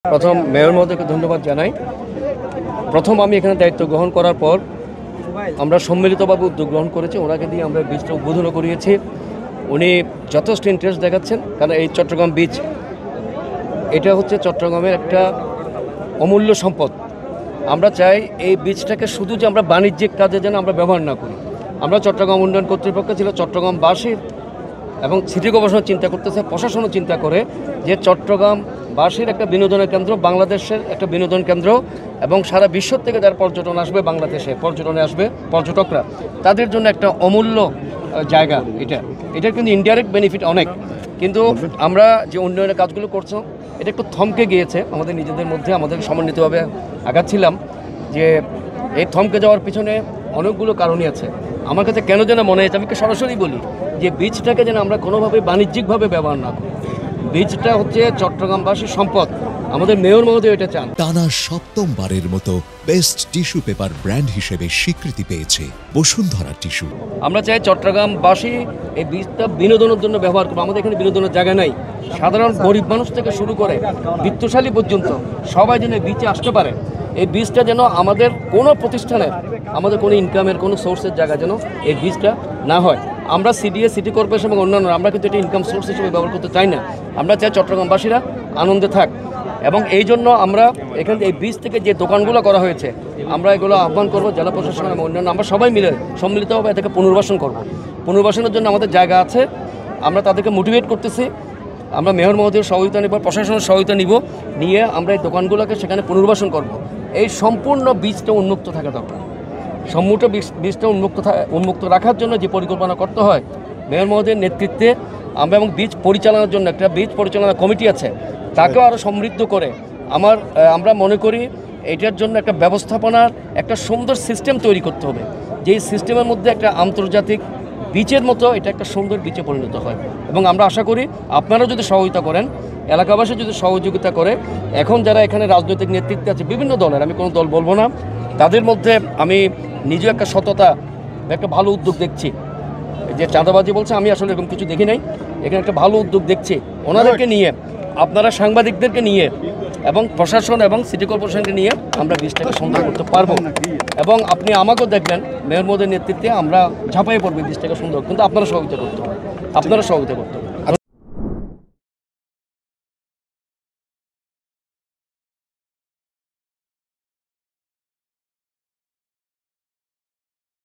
প্রথম মেয়র মহোদয়কে ধন্যবাদ জানাই। প্রথম আমি এখানে দায়িত্ব গ্রহণ করার পর আমরা সম্মিলিতভাবে উদ্যোগ গ্রহণ করেছি, ওনাকে দিয়ে আমরা বীজটা উদ্বোধনও করিয়েছি। উনি যথেষ্ট ইন্টারেস্ট দেখাচ্ছেন, কারণ এই চট্টগ্রাম বীজ এটা হচ্ছে চট্টগ্রামের একটা অমূল্য সম্পদ। আমরা চাই এই বীজটাকে শুধু যে আমরা বাণিজ্যিক কাজে যেন আমরা ব্যবহার না করি। আমরা চট্টগ্রাম উন্নয়ন কর্তৃপক্ষ ছিল চট্টগ্রামবাসীর এবং সিটি কর্পোরেশন চিন্তা করতেছে, প্রশাসনও চিন্তা করে যে চট্টগ্রামবাসীর একটা বিনোদনের কেন্দ্র, বাংলাদেশের একটা বিনোদন কেন্দ্র এবং সারা বিশ্ব থেকে যারা পর্যটন আসবে, বাংলাদেশে পর্যটনে আসবে পর্যটকরা, তাদের জন্য একটা অমূল্য জায়গা। এটার কিন্তু ইনডাইরেক্ট বেনিফিট অনেক, কিন্তু আমরা যে উন্নয়নের কাজগুলো করছো এটা একটু থমকে গিয়েছে আমাদের নিজেদের মধ্যে। আমাদের সমন্বিতভাবে আগাচ্ছিলাম যে এই থমকে যাওয়ার পিছনে অনেকগুলো কারণই আছে। আমার কাছে কেন যেন মনে হয়েছে, আমি সরাসরি বলি যে বীজটাকে যেন আমরা কোনোভাবে বাণিজ্যিকভাবে ব্যবহার না করি। বীজটা হচ্ছে চট্টগ্রামবাসীর সম্পদ। আমাদের মেয়র মহোদয় এটা চান। টানা সপ্তমবারের মতো বেস্ট টিস্যু পেপার ব্র্যান্ড হিসেবে স্বীকৃতি পেয়েছে বসুন্ধরা টিস্যু। আমরা চাই চট্টগ্রামবাসী এই বীজটা বিনোদনের জন্য ব্যবহার করবো। আমাদের এখানে বিনোদনের জায়গা নাই। সাধারণ গরিব মানুষ থেকে শুরু করে বিত্তশালী পর্যন্ত সবাই যেন এই বীজে আসতে পারে। এই বীজটা যেন আমাদের কোনো প্রতিষ্ঠানের, আমাদের কোনো ইনকামের কোনো সোর্সের জায়গা যেন এই বীজটা না হয়। আমরা সিডিএ, সিটি কর্পোরেশন এবং অন্যান্য আমরা কিন্তু এটা ইনকাম সোর্স হিসেবে ব্যবহার করতে চাই না। আমরা চাই চট্টগ্রামবাসীরা আনন্দে থাক, এবং এই জন্য আমরা এখানে এই বীজ থেকে যে দোকানগুলো করা হয়েছে আমরা এগুলো আহ্বান করবো জেলা প্রশাসন এবং অন্যান্য আমরা সবাই মিলে সম্মিলিতভাবে এটাকে পুনর্বাসন করব। পুনর্বাসনের জন্য আমাদের জায়গা আছে, আমরা তাদেরকে মোটিভেট করতেছি। আমরা মেয়র মহোদয়ের সহযোগিতা নিব, প্রশাসনের সহযোগিতা নিয়ে আমরা এই দোকানগুলোকে সেখানে পুনর্বাসন করব। এই সম্পূর্ণ বীজটা উন্মুক্ত থাকা দরকার। সম্পূর্ণ বীজটা উন্মুক্ত রাখার জন্য যে পরিকল্পনা করতে হয় মেয়র মহোদয়ের নেতৃত্বে আমরা, এবং বীজ পরিচালনার জন্য একটা বীজ পরিচালনা কমিটি আছে, তাকেও আরও সমৃদ্ধ করে আমরা মনে করি এটার জন্য একটা ব্যবস্থাপনার একটা সুন্দর সিস্টেম তৈরি করতে হবে, যেই সিস্টেমের মধ্যে একটা আন্তর্জাতিক বীচের মতো এটা একটা সুন্দর বীচে পরিণত হয়। এবং আমরা আশা করি আপনারাও যদি সহযোগিতা করেন, এলাকাবাসী যদি সহযোগিতা করে, এখন যারা এখানে রাজনৈতিক নেতৃত্বে আছে বিভিন্ন দলের, আমি কোনো দল বলবো না, তাদের মধ্যে আমি নিজেও একটা সততা, একটা ভালো উদ্যোগ দেখছি। যে চাঁদাবাজি বলছে, আমি আসলে এরকম কিছু দেখি নাই, এখানে একটা ভালো উদ্যোগ দেখছি। ওনাদেরকে নিয়ে, আপনারা সাংবাদিকদেরকে নিয়ে এবং প্রশাসন এবং সিটি কর্পোরেশনকে নিয়ে আমরা বীজটাকে সুন্দর করতে পারবো। এবং আপনি আমাকেও দেখবেন মেয়র মহোদয়ের নেতৃত্বে আমরা ঝাঁপাইয়ে পড়বো বীজটাকে সুন্দর, কিন্তু আপনারা সহযোগিতা করতে হবে।